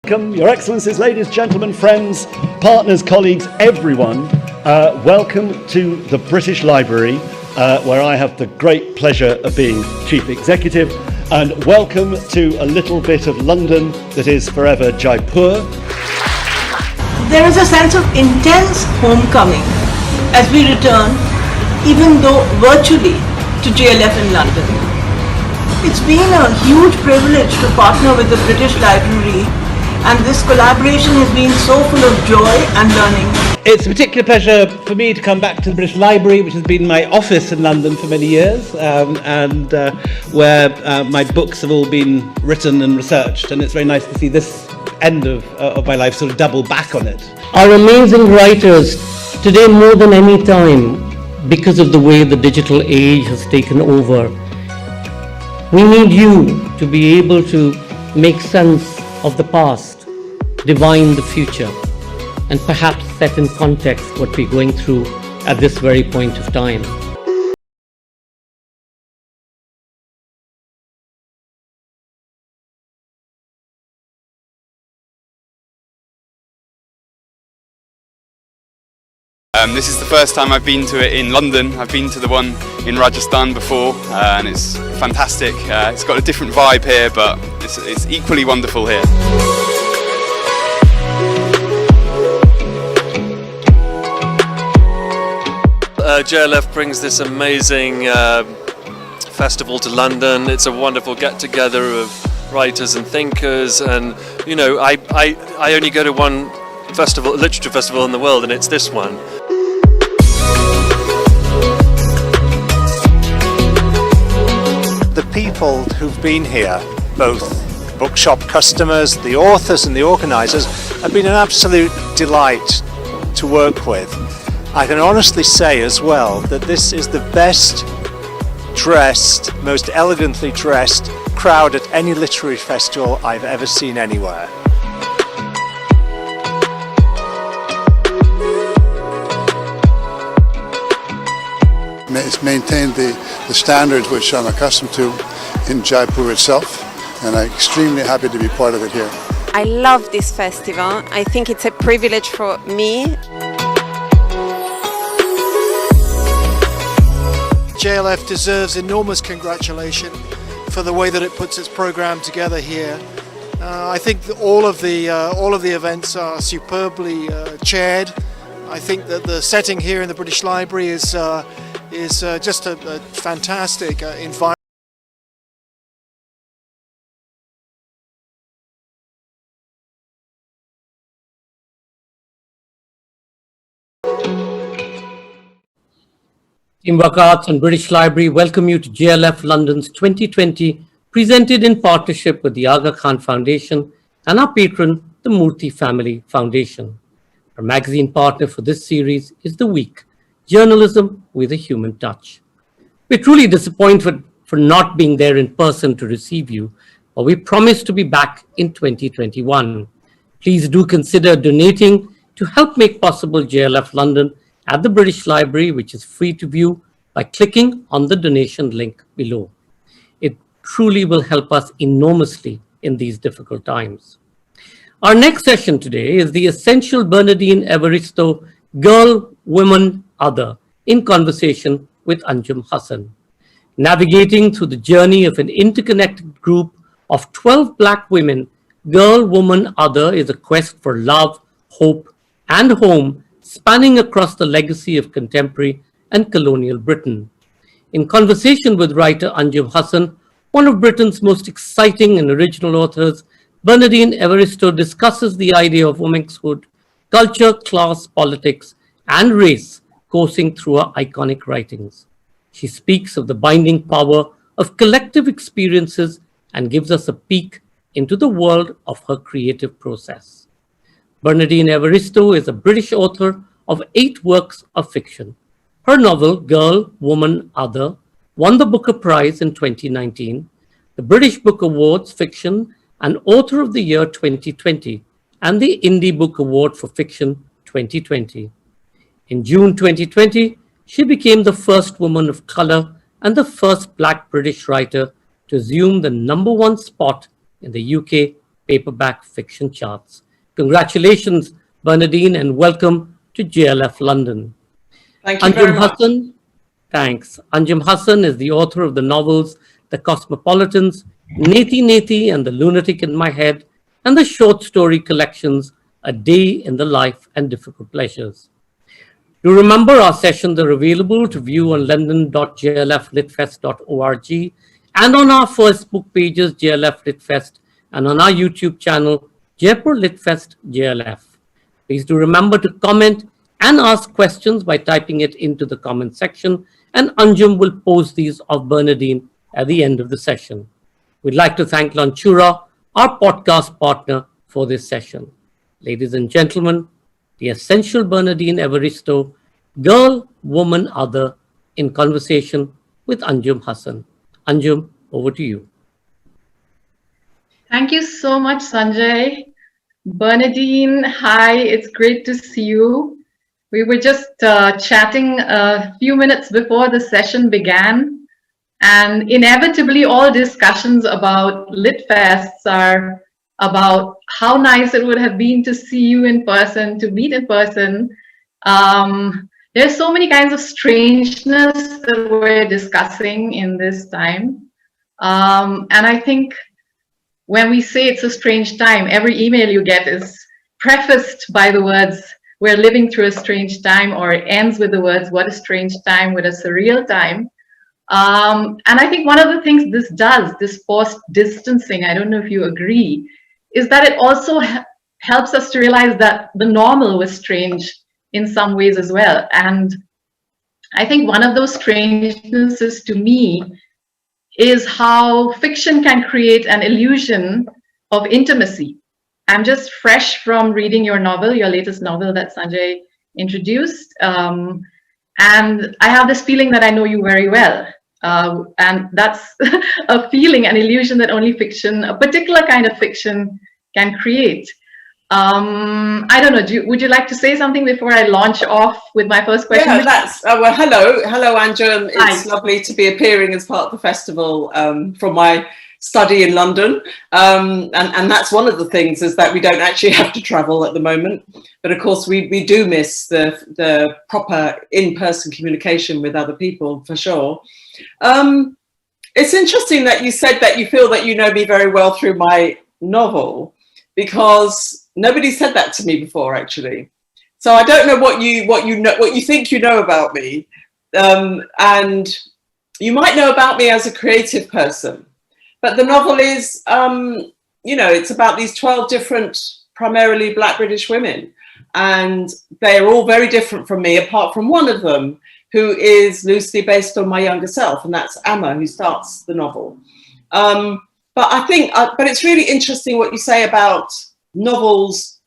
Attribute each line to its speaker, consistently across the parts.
Speaker 1: Welcome, Your Excellencies, ladies, gentlemen, friends, partners, colleagues, everyone. Welcome to the British Library, where I have the great pleasure of being Chief Executive, and welcome to a little bit of London that is forever Jaipur.
Speaker 2: There is a sense of intense homecoming as we return, even though virtually, to JLF in London. It's been a huge privilege to partner with the British Library, and this collaboration has been so full of joy and learning.
Speaker 3: It's a particular pleasure for me to come back to the British Library, which has been my office in London for many years, and where my books have all been written and researched, and it's very nice to see this end of my life sort of double back on it.
Speaker 4: Our amazing writers, today more than any time, because of the way the digital age has taken over, we need you to be able to make sense of the past, divine the future, and perhaps set in context what we're going through at this very point of time.
Speaker 5: This is the first time I've been to it in London. I've been to the one in Rajasthan before, and it's fantastic. It's got a different vibe here, but it's equally wonderful here.
Speaker 6: JLF brings this amazing festival to London. It's a wonderful get-together of writers and thinkers, and you know, I only go to one festival, literature festival in the world, and it's this one.
Speaker 7: The people who've been here, both bookshop customers, the authors and the organisers, have been an absolute delight to work with. I can honestly say as well that this is the best dressed, most elegantly dressed crowd at any literary festival I've ever seen anywhere.
Speaker 8: It's maintained the standards which I'm accustomed to in Jaipur itself, and I'm extremely happy to be part of it here.
Speaker 9: I love this festival. I think it's a privilege for me.
Speaker 10: JLF deserves enormous congratulation for the way that it puts its program together here. I think that all of the events are superbly chaired. I think that the setting here in the British Library is just a fantastic environment.
Speaker 4: Team Wakats and British Library welcome you to JLF London's 2020, presented in partnership with the Aga Khan Foundation and our patron, the Murthy Family Foundation. Our magazine partner for this series is The Week, Journalism with a Human Touch. We're truly disappointed for not being there in person to receive you, but we promise to be back in 2021. Please do consider donating to help make possible JLF London at the British Library, which is free to view by clicking on the donation link below. It truly will help us enormously in these difficult times. Our next session today is the essential Bernardine Evaristo Girl, Woman, Other in conversation with Anjum Hassan. Navigating through the journey of an interconnected group of 12 Black women, Girl, Woman, Other is a quest for love, hope, and home, spanning across the legacy of contemporary and colonial Britain. In conversation with writer Anjum Hassan, one of Britain's most exciting and original authors, Bernardine Evaristo discusses the idea of womanhood, culture, class, politics, and race coursing through her iconic writings. She speaks of the binding power of collective experiences and gives us a peek into the world of her creative process. Bernardine Evaristo is a British author of 8 works of fiction. Her novel, Girl, Woman, Other, won the Booker Prize in 2019, the British Book Awards Fiction and Author of the Year 2020, and the Indie Book Award for Fiction 2020. In June 2020, she became the first woman of color and the first Black British writer to assume the #1 spot in the UK paperback fiction charts. Congratulations, Bernardine, and welcome to JLF London.
Speaker 11: Thank you very much.
Speaker 4: Hassan, thanks. Anjum Hassan is the author of the novels The Cosmopolitans, Neti Neti and the Lunatic in My Head, and the short story collections A Day in the Life and Difficult Pleasures. Do remember our sessions are available to view on london.jlflitfest.org and on our Facebook pages, JLF Litfest, and on our YouTube channel, Jaipur Litfest JLF. Please do remember to comment and ask questions by typing it into the comment section, and Anjum will pose these of Bernardine at the end of the session. We'd like to thank Lanchura, our podcast partner, for this session. Ladies and gentlemen, the essential Bernardine Evaristo, girl, woman, other, in conversation with Anjum Hassan. Anjum, over to you.
Speaker 12: Thank you so much, Sanjay. Bernardine, hi, it's great to see you. We were just chatting a few minutes before the session began, and inevitably all discussions about Litfests are about how nice it would have been to see you in person, to meet in person. There's so many kinds of strangeness that we're discussing in this time. And I think when we say it's a strange time, every email you get is prefaced by the words, we're living through a strange time, or it ends with the words, what a strange time, what a surreal time. And I think one of the things this does, this forced distancing, I don't know if you agree, is that it also helps us to realize that the normal was strange in some ways as well. And I think one of those strangenesses to me is how fiction can create an illusion of intimacy. I'm just fresh from reading your novel, your latest novel that Sanjay introduced. And I have this feeling that I know you very well. And that's a feeling, an illusion that only fiction, a particular kind of fiction, can create. I don't know, would you like to say something before I launch off with my first question?
Speaker 11: Yeah, well, hello, Anjum. It's lovely to be appearing as part of the festival from my study in London. And that's one of the things, is that we don't actually have to travel at the moment. But of course, we do miss the proper in-person communication with other people, for sure. It's interesting that you said that you feel that you know me very well through my novel, because nobody said that to me before, actually. So I don't know what you think you know about me, and you might know about me as a creative person. But the novel is, it's about these 12 different, primarily Black British women, and they're all very different from me, apart from one of them, who is loosely based on my younger self, and that's Amma, who starts the novel. But I think, but it's really interesting what you say about novels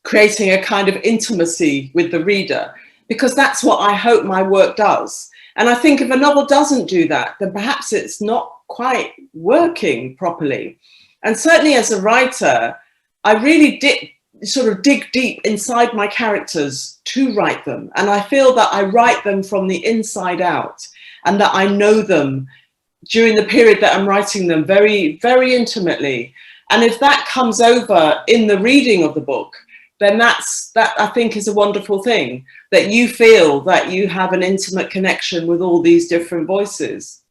Speaker 11: creating a kind of intimacy with the reader, because that's what I hope my work does. And I think if a novel doesn't do that, then perhaps it's not quite working properly. And certainly as a writer, I really dig deep inside my characters to write them. And I feel that I write them from the inside out, and that I know them during the period that I'm writing them very, very intimately. And if that comes over in the reading of the book, then that I think is a wonderful thing, that you feel that you have an intimate connection with all these different voices.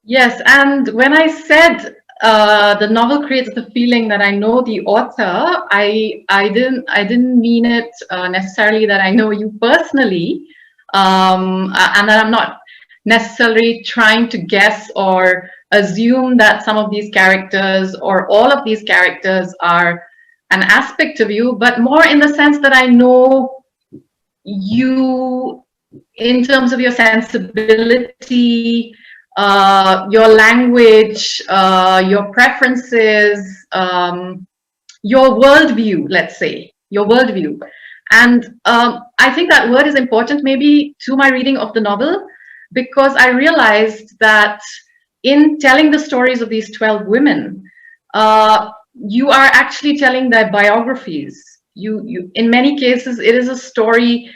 Speaker 12: Yes, and when I said the novel creates the feeling that I know the author, I didn't mean it necessarily that I know you personally, and that I'm not necessarily trying to guess or assume that some of these characters or all of these characters are an aspect of you, but more in the sense that I know you in terms of your sensibility, your language, your preferences, your worldview, let's say, your worldview. And I think that word is important maybe to my reading of the novel, because I realized that in telling the stories of these 12 women, you are actually telling their biographies. You, in many cases, it is a story.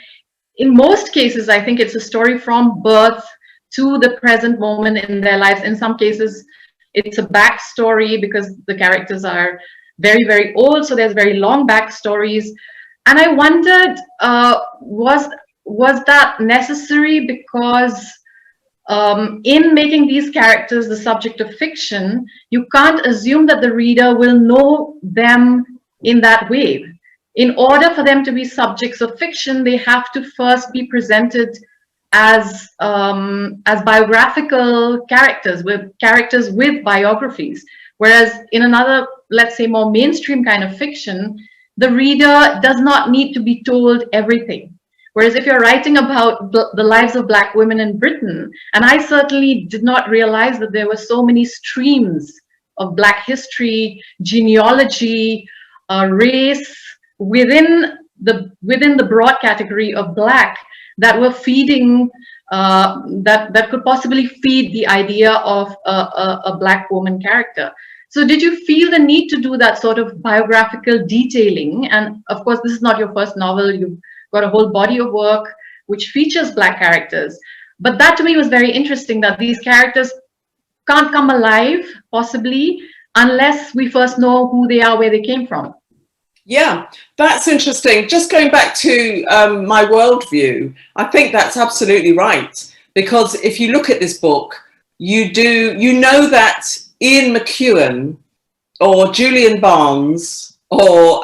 Speaker 12: In most cases, I think it's a story from birth to the present moment in their lives. In some cases, it's a backstory because the characters are very, very old, so there's very long backstories. And I wondered, was that necessary? Because in making these characters the subject of fiction, you can't assume that the reader will know them in that way. In order for them to be subjects of fiction, they have to first be presented as biographical characters, with biographies. Whereas in another, let's say, more mainstream kind of fiction, the reader does not need to be told everything. Whereas if you're writing about the lives of Black women in Britain, and I certainly did not realize that there were so many streams of Black history, genealogy, race within the broad category of Black that were feeding, that could possibly feed the idea of a Black woman character. So did you feel the need to do that sort of biographical detailing? And of course, this is not your first novel. You've got a whole body of work which features Black characters. But that to me was very interesting, that these characters can't come alive, possibly, unless we first know who they are, where they came from.
Speaker 11: Yeah, that's interesting. Just going back to my worldview, I think that's absolutely right. Because if you look at this book, you know that Ian McEwan or Julian Barnes or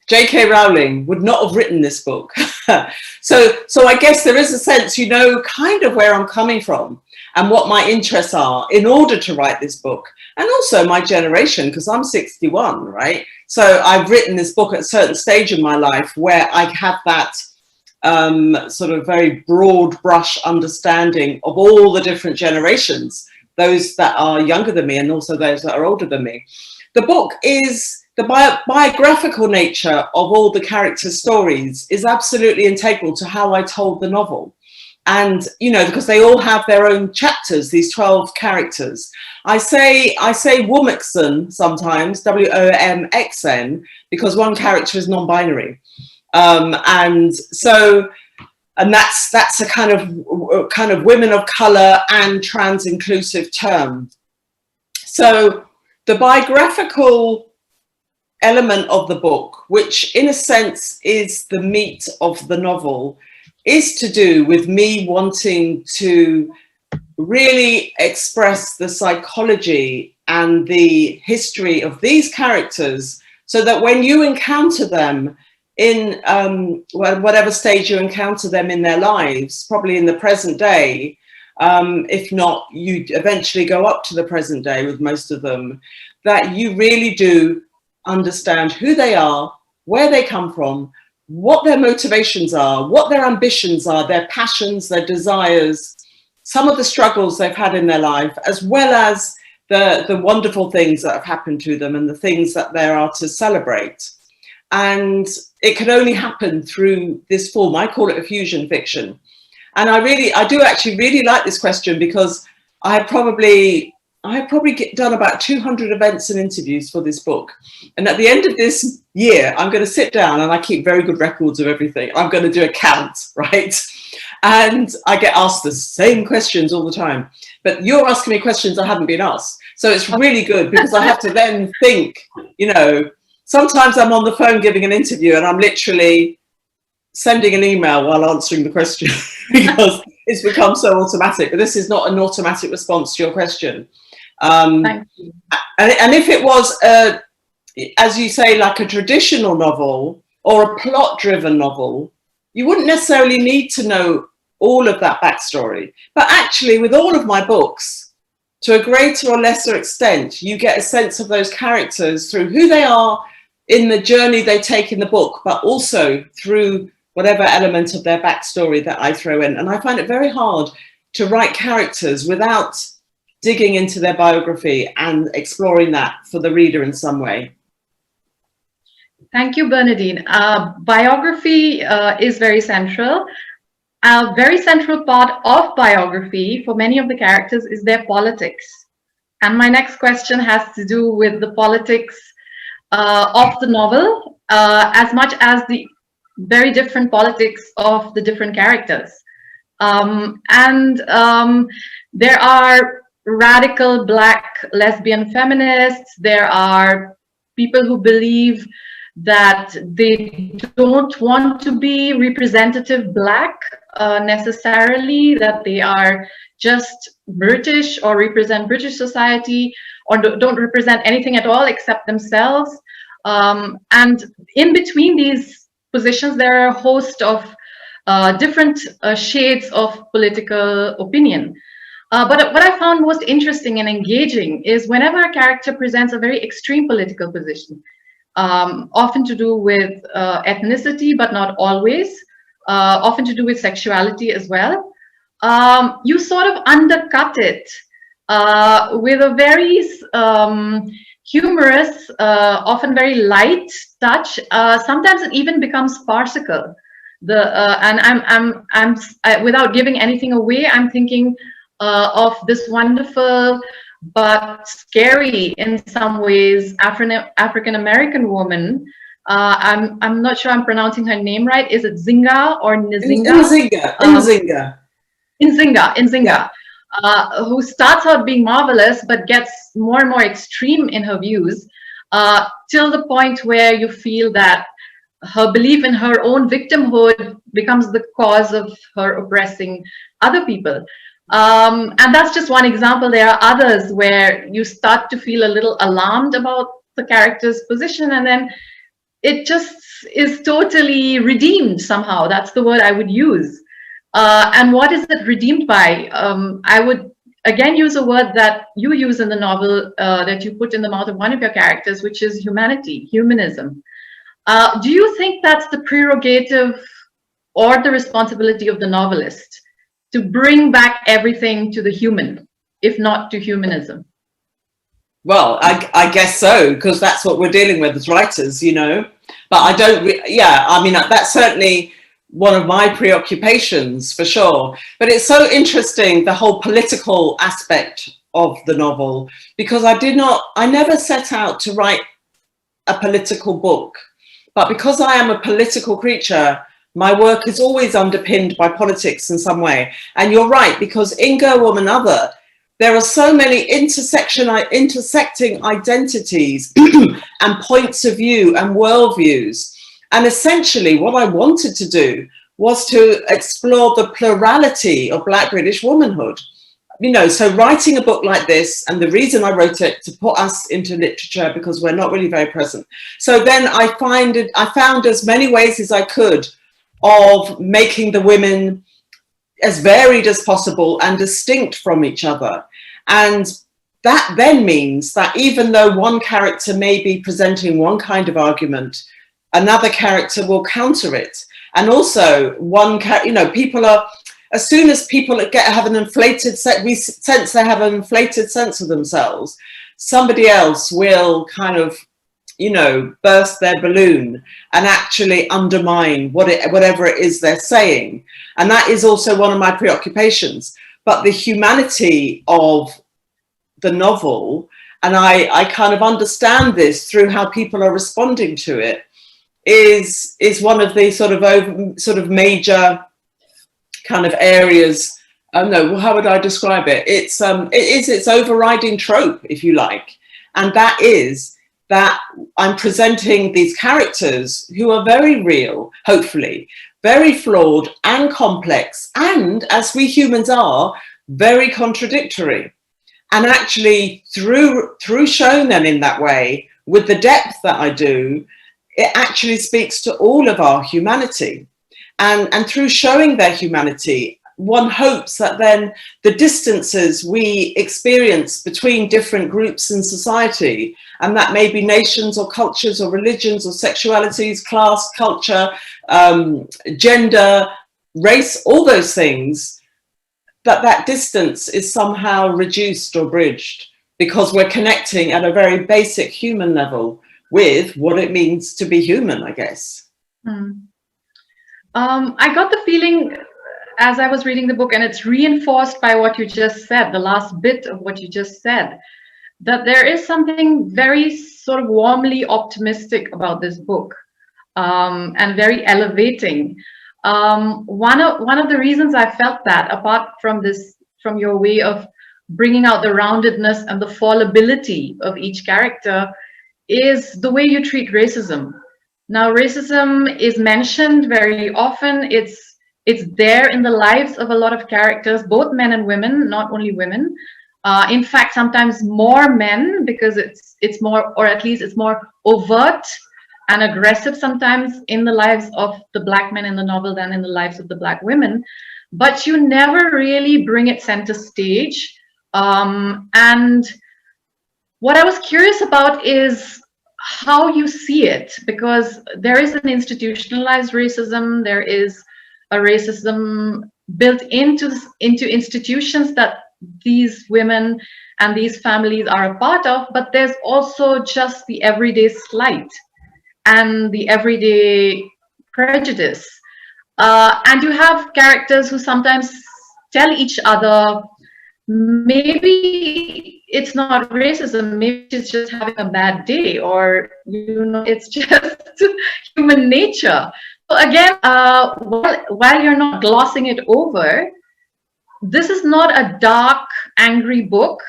Speaker 11: J.K. Rowling would not have written this book. So I guess there is a sense, you know, kind of where I'm coming from and what my interests are in order to write this book. And also my generation, because I'm 61, right? So I've written this book at a certain stage in my life where I have that sort of very broad brush understanding of all the different generations, those that are younger than me and also those that are older than me. The book is, the biographical nature of all the characters' stories is absolutely integral to how I told the novel. And, you know, because they all have their own chapters, these 12 characters. I say Womixen sometimes, W-O-M-X-N, because one character is non-binary. And that's a kind of women of color and trans-inclusive term. So the biographical element of the book, which in a sense is the meat of the novel, is to do with me wanting to really express the psychology and the history of these characters, so that when you encounter them in whatever stage you encounter them in their lives, probably in the present day, if not, you eventually go up to the present day with most of them, that you really do understand who they are, where they come from, what their motivations are, what their ambitions are, their passions, their desires, some of the struggles they've had in their life, as well as the wonderful things that have happened to them and the things that there are to celebrate. And it can only happen through this form. I call it a fusion fiction. And I do actually really like this question, because I have probably done about 200 events and interviews for this book. And at the end of this year, I'm going to sit down, and I keep very good records of everything. I'm going to do a count, right? And I get asked the same questions all the time. But you're asking me questions I haven't been asked. So it's really good, because I have to then think, you know, sometimes I'm on the phone giving an interview and I'm literally sending an email while answering the question because it's become so automatic. But this is not an automatic response to your question.
Speaker 12: Thank you.
Speaker 11: And if it was, as you say, like a traditional novel or a plot-driven novel, you wouldn't necessarily need to know all of that backstory. But actually, with all of my books, to a greater or lesser extent, you get a sense of those characters through who they are in the journey they take in the book, but also through whatever element of their backstory that I throw in. And I find it very hard to write characters without digging into their biography and exploring that for the reader in some way.
Speaker 12: Thank you, Bernardine. Biography is very central. A very central part of biography for many of the characters is their politics. And my next question has to do with the politics of the novel, as much as the very different politics of the different characters. There are radical Black lesbian feminists. There are people who believe that they don't want to be representative Black necessarily, that they are just British or represent British society, or don't represent anything at all except themselves. And in between these positions, there are a host of different shades of political opinion. But what I found most interesting and engaging is whenever a character presents a very extreme political position, often to do with ethnicity, but not always, often to do with sexuality as well, you sort of undercut it with a very humorous, often very light touch. Sometimes it even becomes farcical. Without giving anything away, I'm thinking of this wonderful but scary, in some ways, African American woman. I'm not sure I'm pronouncing her name right. Is it Zinga or Nzinga? Nzinga. Who starts out being marvelous but gets more and more extreme in her views, till the point where you feel that her belief in her own victimhood becomes the cause of her oppressing other people. And that's just one example. There are others where you start to feel a little alarmed about the character's position, and then it just is totally redeemed somehow. That's the word I would use. And what is it redeemed by? I would again use a word that you use in the novel, that you put in the mouth of one of your characters, which is humanity, humanism. Do you think that's the prerogative or the responsibility of the novelist to bring back everything to the human, if not to humanism?
Speaker 11: Well, I guess so, because that's what we're dealing with as writers, you know. But I don't, yeah, I mean, that's certainly one of my preoccupations for sure. But it's so interesting, the whole political aspect of the novel, because I never set out to write a political book. But because I am a political creature, my work is always underpinned by politics in some way. And you're right, because in Girl, Woman, Other, there are so many intersecting identities and points of view and worldviews. And essentially what I wanted to do was to explore the plurality of Black British womanhood. You know, so writing a book like this, and the reason I wrote it, to put us into literature, because we're not really very present. So then I found as many ways as I could of making the women as varied as possible and distinct from each other. And that then means that even though one character may be presenting one kind of argument, another character will counter it. And also people are, as soon as people have an inflated sense, they have an inflated sense of themselves, somebody else will kind of, burst their balloon and actually undermine whatever it is they're saying. And that is also one of my preoccupations. But the humanity of the novel, and I kind of understand this through how people are responding to it, is one of the sort of major kind of areas. No, how would I describe it? It is its overriding trope, if you like, and that is that I'm presenting these characters who are very real, hopefully, very flawed and complex, and as we humans are, very contradictory. And actually, through showing them in that way, with the depth that I do, it actually speaks to all of our humanity. And through showing their humanity, one hopes that then the distances we experience between different groups in society, and that may be nations or cultures or religions or sexualities, class, culture, gender, race, all those things, that distance is somehow reduced or bridged, because we're connecting at a very basic human level with what it means to be human, I guess.
Speaker 12: I got the feeling as I was reading the book, and it's reinforced by what you just said, the last bit of what you just said, that there is something very sort of warmly optimistic about this book, and very elevating. One of the reasons I felt that, apart from your way of bringing out the roundedness and the fallibility of each character is the way you treat racism. Now, racism is mentioned very often. It's there in the lives of a lot of characters, both men and women, not only women. In fact, sometimes more men, because it's more, or at least it's more overt and aggressive sometimes in the lives of the Black men in the novel than in the lives of the Black women. But you never really bring it center stage. And what I was curious about is how you see it, because there is an institutionalized racism, there is a racism built into institutions that these women and these families are a part of, but there's also just the everyday slight and the everyday prejudice. And you have characters who sometimes tell each other, maybe it's not racism, maybe it's just having a bad day, or it's just human nature. So again, while you're not glossing it over, this is not a dark, angry book.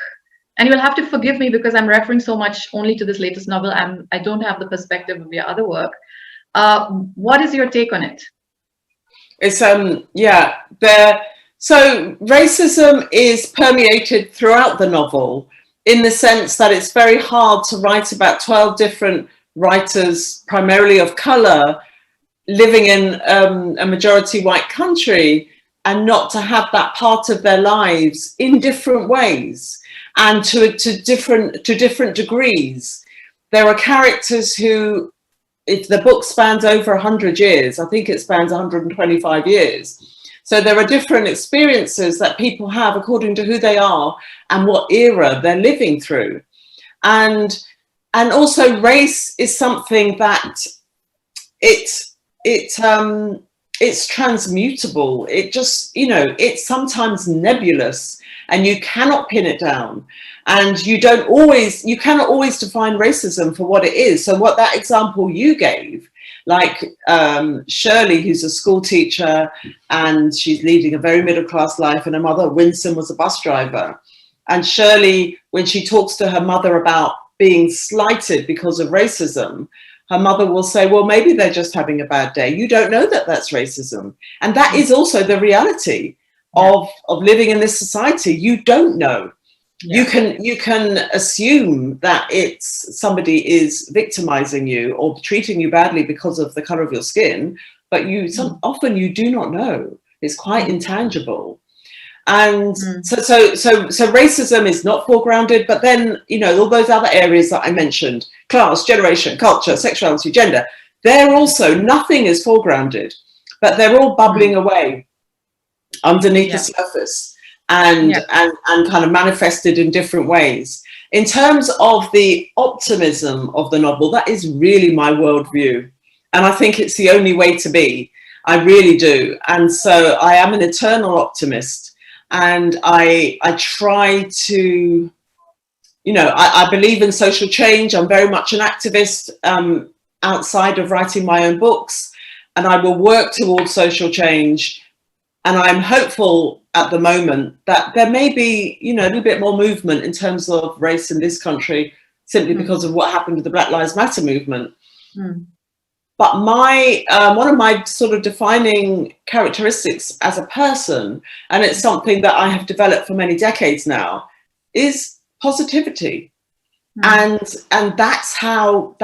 Speaker 12: And you'll have to forgive me because I'm referring so much only to this latest novel, and I don't have the perspective of your other work. What is your take on it?
Speaker 11: It's so racism is permeated throughout the novel, in the sense that it's very hard to write about 12 different writers, primarily of color, living in a majority white country, and not to have that part of their lives in different ways and to different degrees. There are characters who, if the book spans over 100 years, I think it spans 125 years. So there are different experiences that people have according to who they are and what era they're living through. And also race is something that it's transmutable. It just, it's sometimes nebulous and you cannot pin it down. And you cannot always define racism for what it is. So what that example you gave, like Shirley, who's a school teacher and she's leading a very middle-class life, and her mother, Winsome, was a bus driver. And Shirley, when she talks to her mother about being slighted because of racism, her mother will say, well, maybe they're just having a bad day. You don't know that that's racism. And that is also the reality of living in this society. You don't know. Yeah. You can assume that it's somebody is victimizing you or treating you badly because of the color of your skin, but often you do not know. It's quite intangible. And so racism is not foregrounded, but then, all those other areas that I mentioned, class, generation, culture, sexuality, gender, nothing is foregrounded, but they're all bubbling away underneath the surface and kind of manifested in different ways. In terms of the optimism of the novel, that is really my worldview. And I think it's the only way to be. I really do. And so I am an eternal optimist. And I try to, I believe in social change. I'm very much an activist outside of writing my own books, and I will work towards social change. And I'm hopeful at the moment that there may be, a little bit more movement in terms of race in this country, simply because of what happened with the Black Lives Matter movement. But one of my sort of defining characteristics as a person, and it's something that I have developed for many decades now, is positivity. And that's how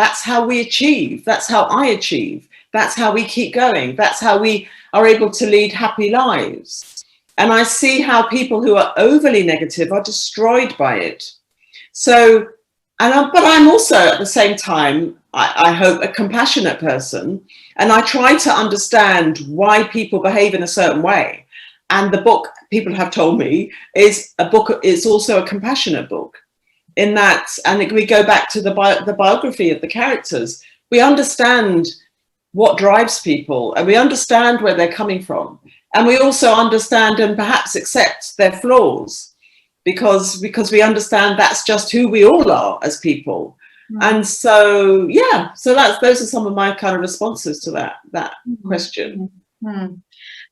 Speaker 11: we achieve. That's how I achieve. That's how we keep going. That's how we are able to lead happy lives. And I see how people who are overly negative are destroyed by it. So, but I'm also at the same time, I hope, a compassionate person. And I try to understand why people behave in a certain way. And the book, people have told me, is also a compassionate book. In that, and we go back to the biography of the characters, we understand what drives people, and we understand where they're coming from. And we also understand and perhaps accept their flaws, because we understand that's just who we all are as people. And so, those are some of my kind of responses to that question.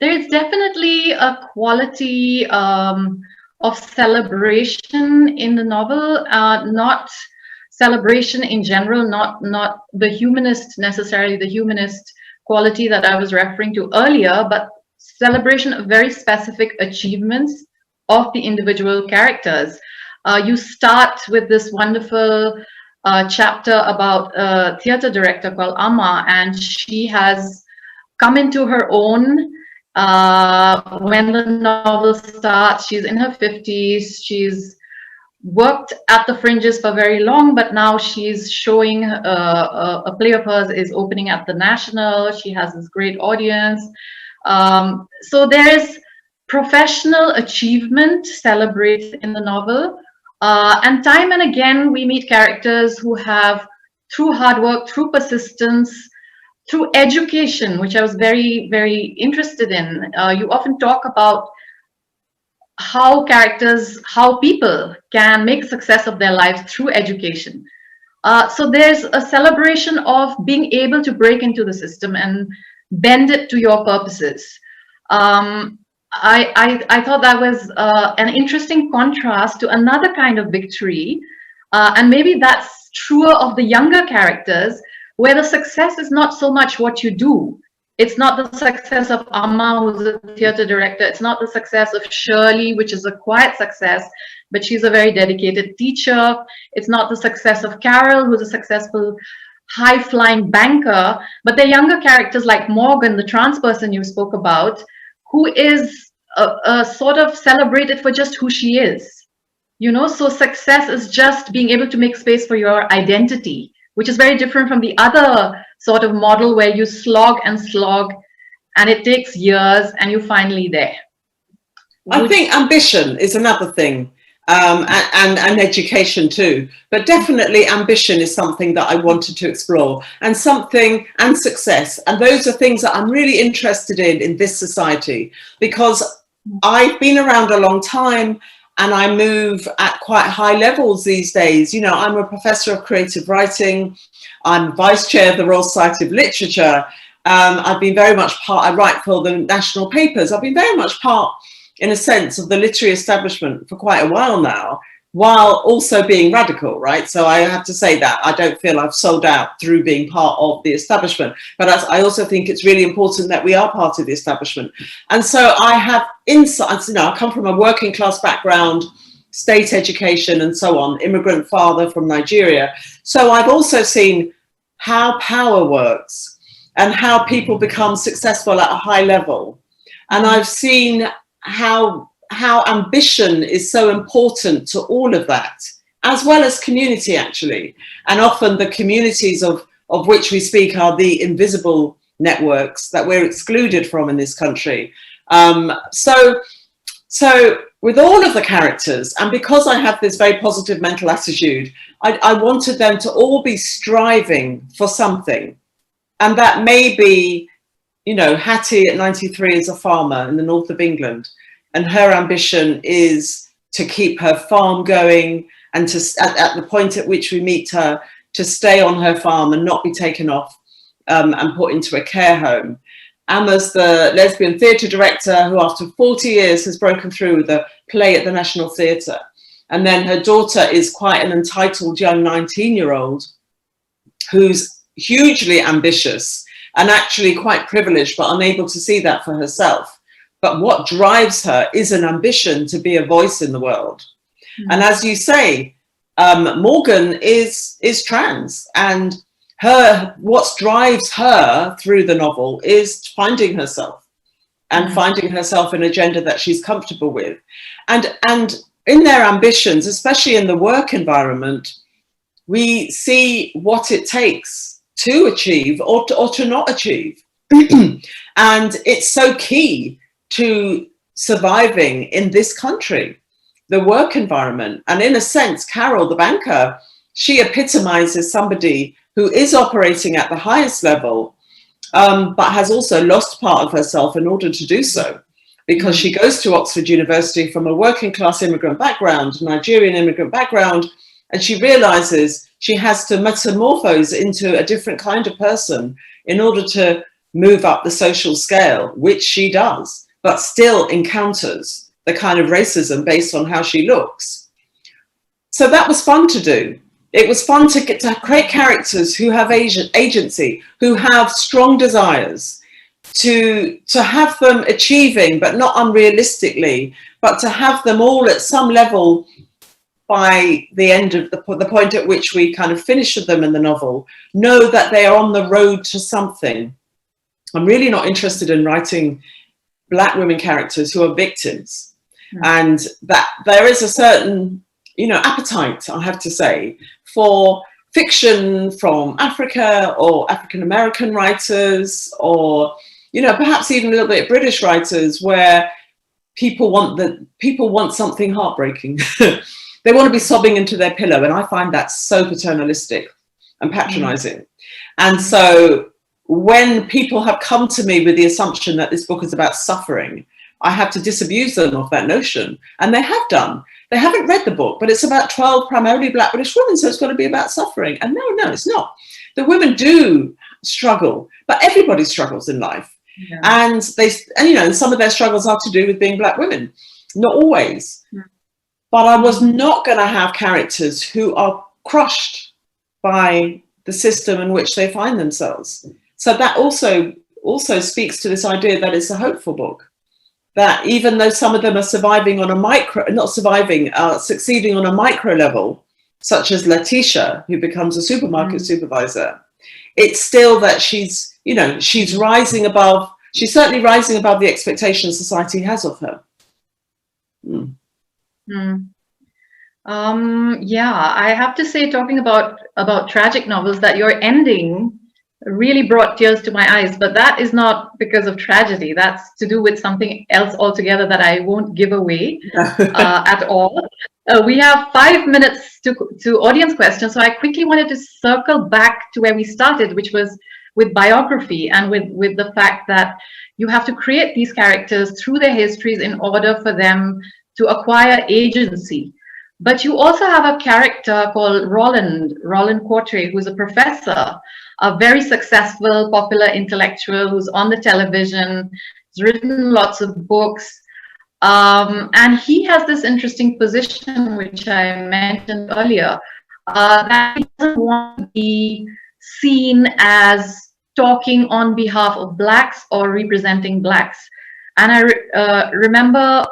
Speaker 12: There's definitely a quality of celebration in the novel, not celebration in general, not the humanist, necessarily the humanist quality that I was referring to earlier, but celebration of very specific achievements of the individual characters. You start with this wonderful chapter about a theater director called Amma, and she has come into her own when the novel starts. She's in her 50s. She's worked at the fringes for very long, but now she's showing a play of hers is opening at the National. She has this great audience. So there is professional achievement celebrated in the novel. And time and again, we meet characters who have, through hard work, through persistence, through education, which I was very, very interested in. You often talk about how people can make success of their lives through education. So there's a celebration of being able to break into the system and bend it to your purposes. I thought that was an interesting contrast to another kind of victory. And maybe that's truer of the younger characters, where the success is not so much what you do. It's not the success of Amma, who's a theater director. It's not the success of Shirley, which is a quiet success, but she's a very dedicated teacher. It's not the success of Carol, who's a successful high-flying banker, but they're younger characters like Morgan, the trans person you spoke about, who is sort of celebrated for just who she is. You know, so success is just being able to make space for your identity, which is very different from the other sort of model where you slog and it takes years and you're finally there.
Speaker 11: I think ambition is another thing, and education too, but definitely ambition is something that I wanted to explore, and success, and those are things that I'm really interested in this society, because I've been around a long time and I move at quite high levels these days. You know, I'm a professor of creative writing. I'm vice chair of the Royal Society of Literature. I've been very much I write for the national papers. I've been very much part, in a sense, of the literary establishment for quite a while now, while also being radical, right? So I have to say that I don't feel I've sold out through being part of the establishment, but I also think it's really important that we are part of the establishment. And so I have insights, you know, I come from a working class background, state education and so on, immigrant father from Nigeria. So I've also seen how power works and how people become successful at a high level. And I've seen how ambition is so important to all of that, as well as community, actually. And often the communities of which we speak are the invisible networks that we're excluded from in this country. So with all of the characters, and because I have this very positive mental attitude, I wanted them to all be striving for something. And that may be, you know, Hattie at 93 is a farmer in the north of England, and her ambition is to keep her farm going, and to, at the point at which we meet her, to stay on her farm and not be taken off and put into a care home. Emma's the lesbian theatre director who after 40 years has broken through with a play at the National Theatre. And then her daughter is quite an entitled young 19-year-old who's hugely ambitious and actually quite privileged, but unable to see that for herself. But what drives her is an ambition to be a voice in the world. Mm-hmm. And as you say, Morgan is trans, and what drives her through the novel is finding herself, and finding herself in a gender that she's comfortable with. And in their ambitions, especially in the work environment, we see what it takes to achieve or to not achieve. And it's so key to surviving in this country, the work environment. And in a sense, Carol, the banker, she epitomizes somebody who is operating at the highest level, but has also lost part of herself in order to do so, because she goes to Oxford University from a working class immigrant background, Nigerian immigrant background, and she realizes she has to metamorphose into a different kind of person in order to move up the social scale, which she does, but still encounters the kind of racism based on how she looks. So that was fun to do. It was fun to get to create characters who have agency, who have strong desires, to have them achieving, but not unrealistically, but to have them all at some level by the end of the point at which we kind of finish them in the novel, know that they are on the road to something. I'm really not interested in writing Black women characters who are victims. And that there is a certain, appetite, I have to say, for fiction from Africa or African American writers, or perhaps even a little bit British writers, where people want something heartbreaking. They want to be sobbing into their pillow, and I find that so paternalistic and patronizing. And so when people have come to me with the assumption that this book is about suffering, I have to disabuse them of that notion, and they have done. They haven't read the book, but it's about 12 primarily Black British women, so it's got to be about suffering. And no, it's not. The women do struggle, but everybody struggles in life. Yeah. And some of their struggles are to do with being Black women, not always. Yeah. But I was not going to have characters who are crushed by the system in which they find themselves. So that also speaks to this idea that it's a hopeful book. That even though some of them are succeeding on a micro level, such as Letitia, who becomes a supermarket supervisor, it's still that she's rising above, she's certainly rising above the expectations society has of her.
Speaker 12: I have to say, talking about tragic novels, that your ending really brought tears to my eyes, but that is not because of tragedy. That's to do with something else altogether that I won't give away at all. We have 5 minutes to audience questions, so I quickly wanted to circle back to where we started, which was with biography and with the fact that you have to create these characters through their histories in order for them to acquire agency. But you also have a character called Roland Quartre, who's a professor, a very successful, popular intellectual who's on the television, has written lots of books. And he has this interesting position, which I mentioned earlier, that he doesn't want to be seen as talking on behalf of Blacks or representing Blacks. And I remember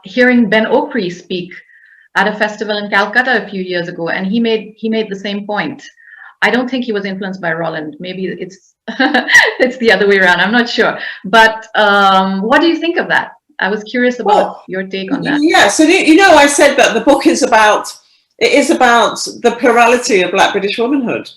Speaker 12: hearing Ben Okri speak at a festival in Calcutta a few years ago, and he made the same point. I don't think he was influenced by Roland. Maybe it's it's the other way around. I'm not sure. But what do you think of that? I was curious about your take on that.
Speaker 11: Yeah. So I said that the book is about the plurality of Black British womanhood.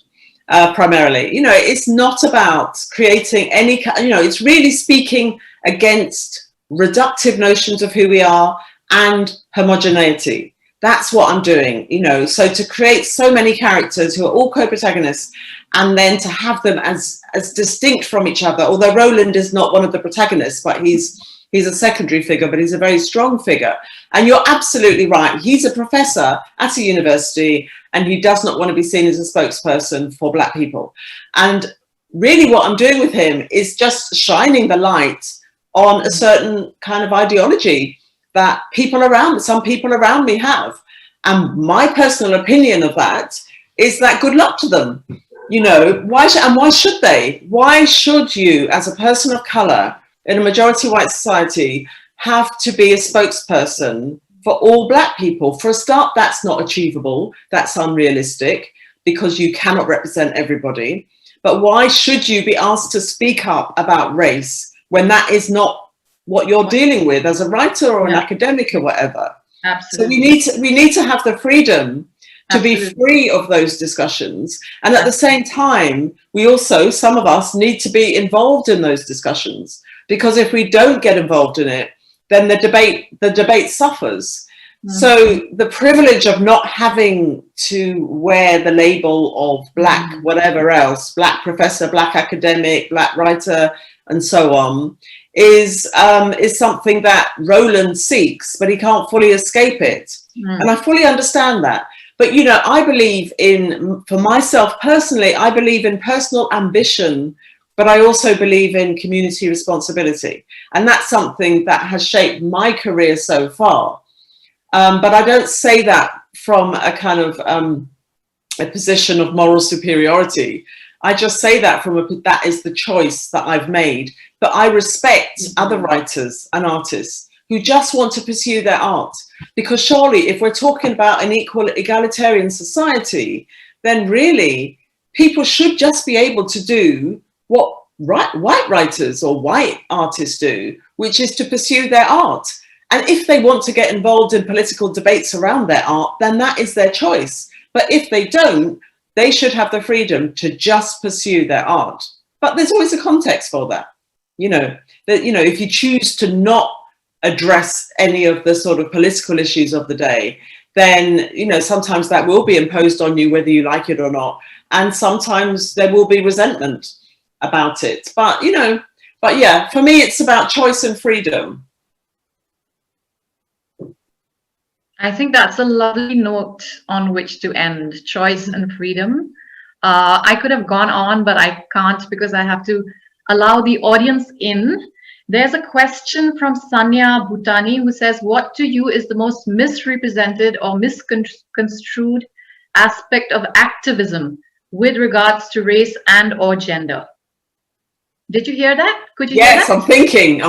Speaker 11: Primarily, it's not about creating any. It's really speaking against reductive notions of who we are and homogeneity. That's what I'm doing, so to create so many characters who are all co-protagonists, and then to have them as distinct from each other, although Roland is not one of the protagonists, but he's a secondary figure, but he's a very strong figure. And you're absolutely right. He's a professor at a university, and he does not want to be seen as a spokesperson for Black people. And really what I'm doing with him is just shining the light on a certain kind of ideology that some people around me have. And my personal opinion of that is that good luck to them. Why should they? Why should you, as a person of color in a majority white society, have to be a spokesperson for all Black people? For a start, that's not achievable. That's unrealistic, because you cannot represent everybody. But why should you be asked to speak up about race when that is not what you're dealing with as a writer or an academic or whatever?
Speaker 12: Absolutely.
Speaker 11: So we need to have the freedom to be free of those discussions. And at the same time, we also, some of us, need to be involved in those discussions, because if we don't get involved in it, then the debate suffers. So the privilege of not having to wear the label of Black, whatever else, Black professor, Black academic, Black writer, and so on, is something that Roland seeks, but he can't fully escape it. And I fully understand that. But, I believe for myself personally, I believe in personal ambition but I also believe in community responsibility. And that's something that has shaped my career so far. But I don't say that from a kind of a position of moral superiority. I just say that that is the choice that I've made. But I respect other writers and artists who just want to pursue their art. Because surely if we're talking about an equal, egalitarian society, then really people should just be able to do what white writers or white artists do, which is to pursue their art. And if they want to get involved in political debates around their art, then that is their choice. But if they don't, they should have the freedom to just pursue their art. But there's always a context for that. If you choose to not address any of the sort of political issues of the day, then, sometimes that will be imposed on you whether you like it or not. And sometimes there will be resentment about it. But yeah, for me, it's about choice and freedom.
Speaker 12: I think that's a lovely note on which to end, choice and freedom. I could have gone on, but I can't because I have to allow the audience in. There's a question from Sanya Bhutani who says, what to you is the most misrepresented or misconstrued aspect of activism with regards to race and or gender? Did you hear that? Could you hear that?
Speaker 11: Yes, I'm thinking.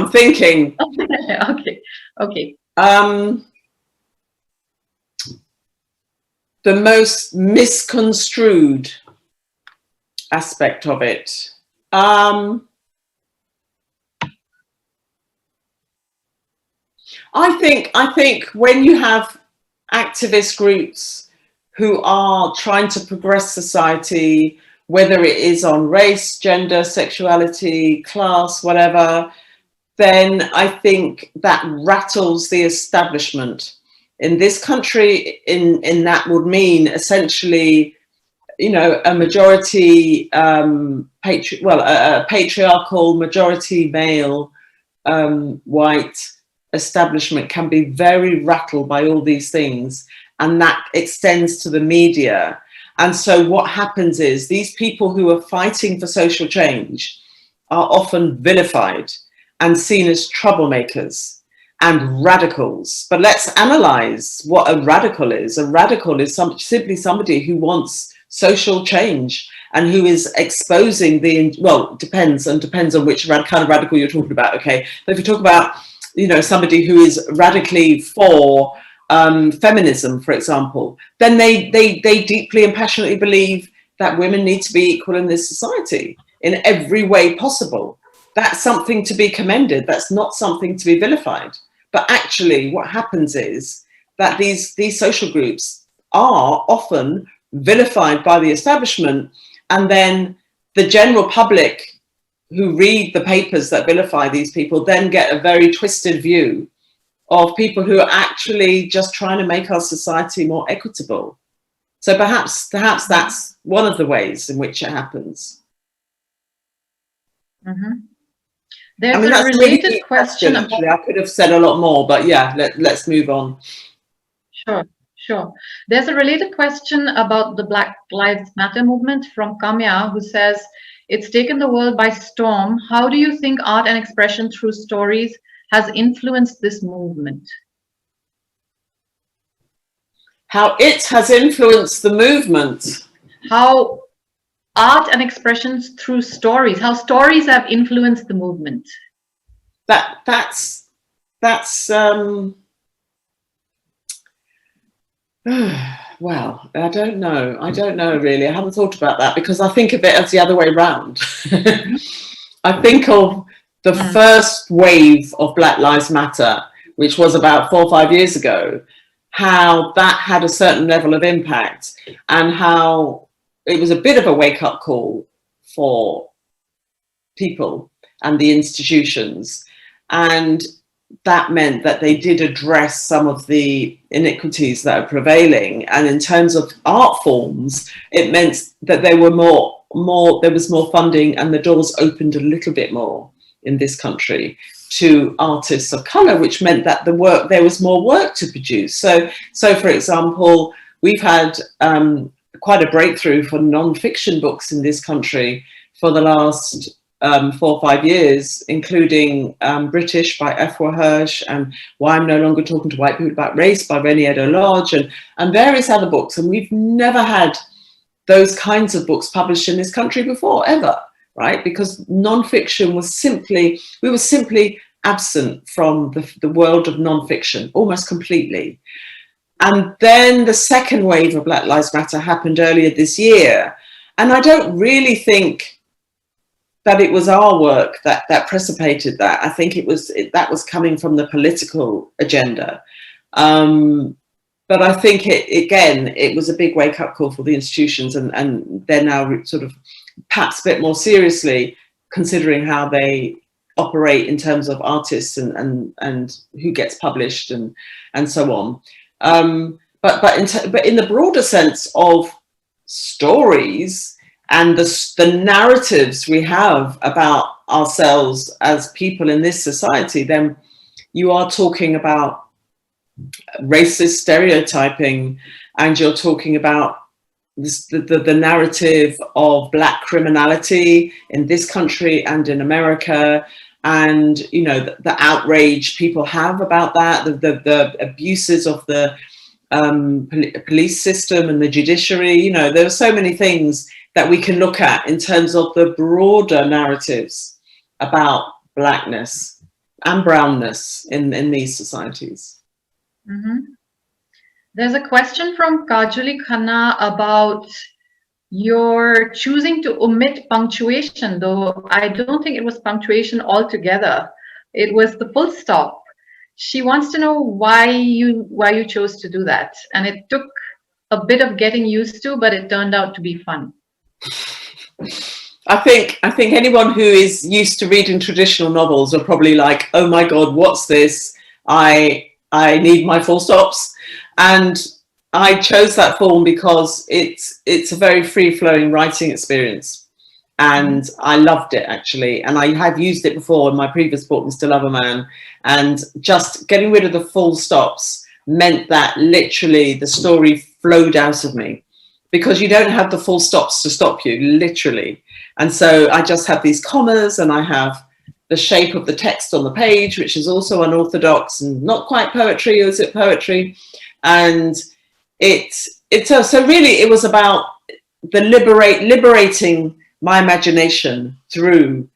Speaker 12: Okay.
Speaker 11: The most misconstrued aspect of it. I think when you have activist groups who are trying to progress society, whether it is on race, gender, sexuality, class, whatever, then I think that rattles the establishment. In this country, in that would mean essentially, a majority a patriarchal, majority male, white establishment can be very rattled by all these things, and that extends to the media. And so what happens is these people who are fighting for social change are often vilified and seen as troublemakers and radicals. But let's analyze what a radical is. A radical is simply somebody who wants social change and who is exposing depends on which kind of radical you're talking about, okay? But if you talk about, somebody who is radically for feminism, for example, then they deeply and passionately believe that women need to be equal in this society in every way possible. That's something to be commended. That's not something to be vilified. But actually what happens is that these social groups are often vilified by the establishment, and then the general public who read the papers that vilify these people then get a very twisted view of people who are actually just trying to make our society more equitable. So perhaps that's one of the ways in which it happens.
Speaker 12: Mm-hmm. There's a related question.
Speaker 11: Actually, I could have said a lot more, but yeah, let's move on.
Speaker 12: Sure. There's a related question about the Black Lives Matter movement from Kamya, who says, it's taken the world by storm. How do you think art and expression through stories has influenced this movement?
Speaker 11: How it has influenced the movement?
Speaker 12: How art and expressions through stories, how stories have influenced the movement?
Speaker 11: That's well, I don't know really. I haven't thought about that because I think of it as the other way around. I think of the first wave of Black Lives Matter, which was about 4 or 5 years ago, how that had a certain level of impact and how it was a bit of a wake-up call for people and the institutions. And that meant that they did address some of the inequities that are prevailing. And in terms of art forms, it meant that there was more funding and the doors opened a little bit more in this country to artists of color, which meant that there was more work to produce. So for example, we've had quite a breakthrough for non-fiction books in this country for the last 4 or 5 years, including British by F.W. Hirsch, and Why I'm No Longer Talking to White People About Race by Reni Eddo-Lodge, and various other books. And we've never had those kinds of books published in this country before, ever, right? Because non-fiction was we were simply absent from the world of non-fiction, almost completely. And then the second wave of Black Lives Matter happened earlier this year. And I don't really think that it was our work that precipitated that. I think that was coming from the political agenda. But I think it was a big wake-up call for the institutions, and they're now sort of perhaps a bit more seriously considering how they operate in terms of artists and who gets published and so on. But in the broader sense of stories and the narratives we have about ourselves as people in this society, then you are talking about racist stereotyping, and you're talking about the narrative of Black criminality in this country and in America, and the outrage people have about that, the abuses of the police system and the judiciary. There are so many things that we can look at in terms of the broader narratives about Blackness and brownness in these societies.
Speaker 12: Mm-hmm. There's a question from Kajuli Khanna about your choosing to omit punctuation, though I don't think it was punctuation altogether. It was the full stop. She wants to know why you chose to do that. And it took a bit of getting used to, but it turned out to be fun.
Speaker 11: I think anyone who is used to reading traditional novels are probably like, oh my God, what's this? I need my full stops. And I chose that form because it's a very free-flowing writing experience. And I loved it, actually. And I have used it before in my previous book, Mr. Loverman. And just getting rid of the full stops meant that literally the story flowed out of me, because you don't have the full stops to stop you, literally. And so I just have these commas, and I have the shape of the text on the page, which is also unorthodox and not quite poetry, or is it poetry? And so really it was about the liberating my imagination through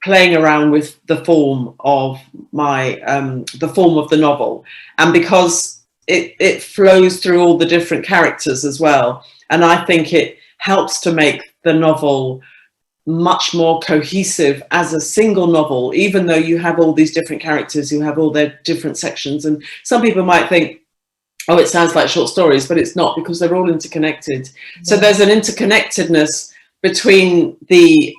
Speaker 11: playing around with the form of the novel, and because it flows through all the different characters as well, and I think it helps to make the novel much more cohesive as a single novel, even though you have all these different characters who have all their different sections. And some people might think, oh, it sounds like short stories, but it's not, because they're all interconnected. Yeah. So there's an interconnectedness between the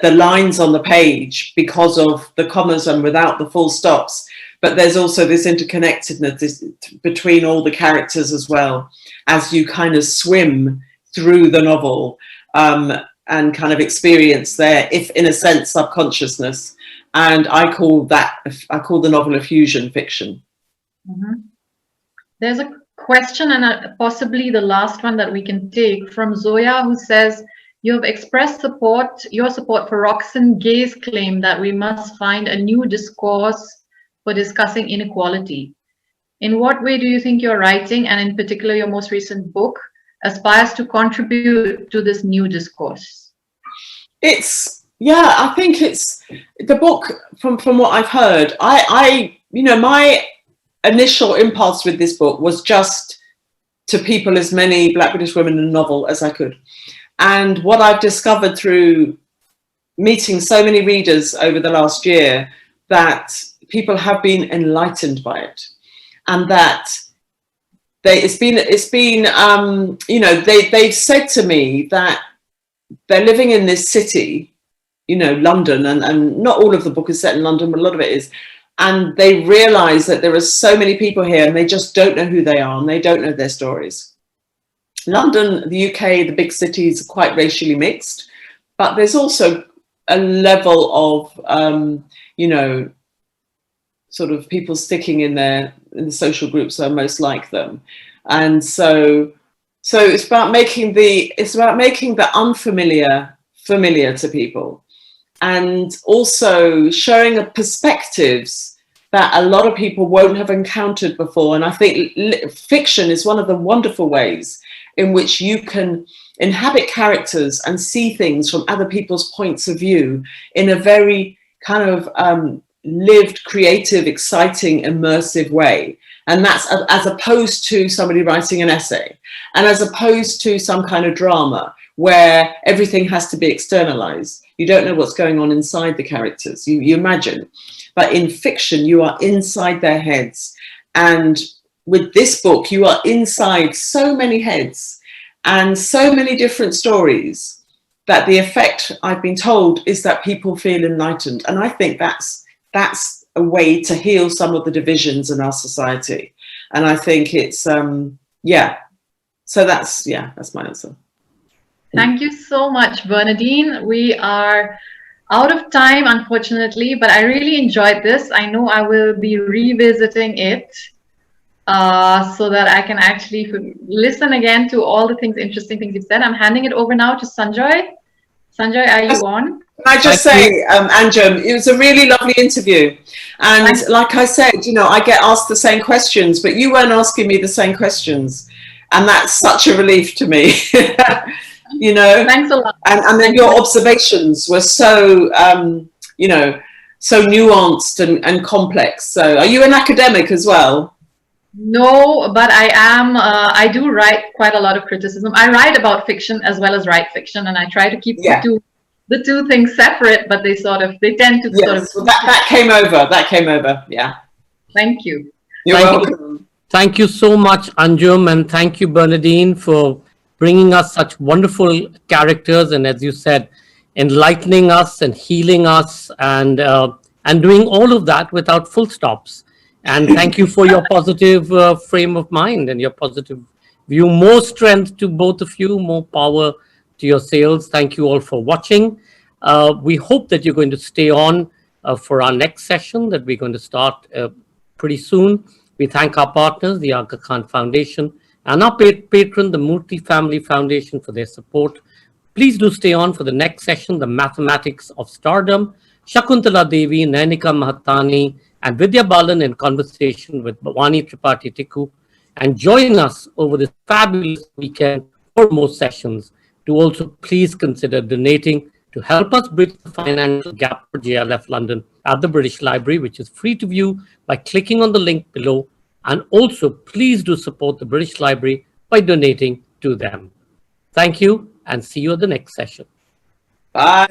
Speaker 11: lines on the page because of the commas and without the full stops. But there's also this interconnectedness between all the characters as well, as you kind of swim through the novel and kind of experience their, if in a sense, subconsciousness. And I call the novel a fusion fiction.
Speaker 12: Mm-hmm. There's a question, and possibly the last one that we can take, from Zoya, who says, you have expressed your support for Roxane Gay's claim that we must find a new discourse for discussing inequality. In what way do you think your writing, and in particular your most recent book, aspires to contribute to this new discourse?
Speaker 11: I think it's the book, from what I've heard, my initial impulse with this book was just to people as many Black British women in a novel as I could. And what I've discovered through meeting so many readers over the last year, that people have been enlightened by it, and that they've said to me that they're living in this city, London, and not all of the book is set in London, but a lot of it is. And they realize that there are so many people here and they just don't know who they are and they don't know their stories. London, the UK, the big cities are quite racially mixed, but there's also a level of, sort of people sticking in the social groups that are most like them. And so it's about making the unfamiliar familiar to people, and also showing perspectives that a lot of people won't have encountered before. And I think fiction is one of the wonderful ways in which you can inhabit characters and see things from other people's points of view in a very kind of lived, creative, exciting, immersive way. And that's as opposed to somebody writing an essay, and as opposed to some kind of drama where everything has to be externalized. You don't know what's going on inside the characters. You imagine. But in fiction, you are inside their heads. And with this book, you are inside so many heads and so many different stories that the effect, I've been told, is that people feel enlightened. And I think that's a way to heal some of the divisions in our society. And I think it's, yeah. So that's my answer.
Speaker 12: Thank you so much, Bernardine. We are out of time, unfortunately, but I really enjoyed this. I know I will be revisiting it so that I can actually listen again to all the interesting things you've said. I'm handing it over now to Sanjoy. Sanjoy, are you on?
Speaker 11: Can I just say, Anjum, it was a really lovely interview. And like I said, I get asked the same questions, but you weren't asking me the same questions. And that's such a relief to me.
Speaker 12: Thanks a lot.
Speaker 11: And then your observations were so, so nuanced and complex. So are you an academic as well?
Speaker 12: No, but I am, I do write quite a lot of criticism. I write about fiction as well as write fiction, and I try to keep the two things separate, but they tend to sort of...
Speaker 11: Well, that came over, yeah.
Speaker 12: Thank you.
Speaker 11: You're welcome.
Speaker 4: Thank you so much, Anjum, and thank you, Bernardine, for bringing us such wonderful characters, and as you said, enlightening us and healing us, and doing all of that without full stops. And thank you for your positive frame of mind and your positive view. More strength to both of you, more power to your sales. Thank you all for watching. We hope that you're going to stay on for our next session that we're going to start pretty soon. We thank our partners, the Aga Khan Foundation, and our patron, the Murthy Family Foundation, for their support. Please do stay on for the next session, The Mathematics of Stardom. Shakuntala Devi, Nainika Mahatani, and Vidya Balan in conversation with Bhavani Tripathi Tikku. And join us over this fabulous weekend for more sessions. To also please consider donating to help us bridge the financial gap for JLF London at the British Library, which is free to view by clicking on the link below. And also, please do support the British Library by donating to them. Thank you, and see you at the next session.
Speaker 11: Bye.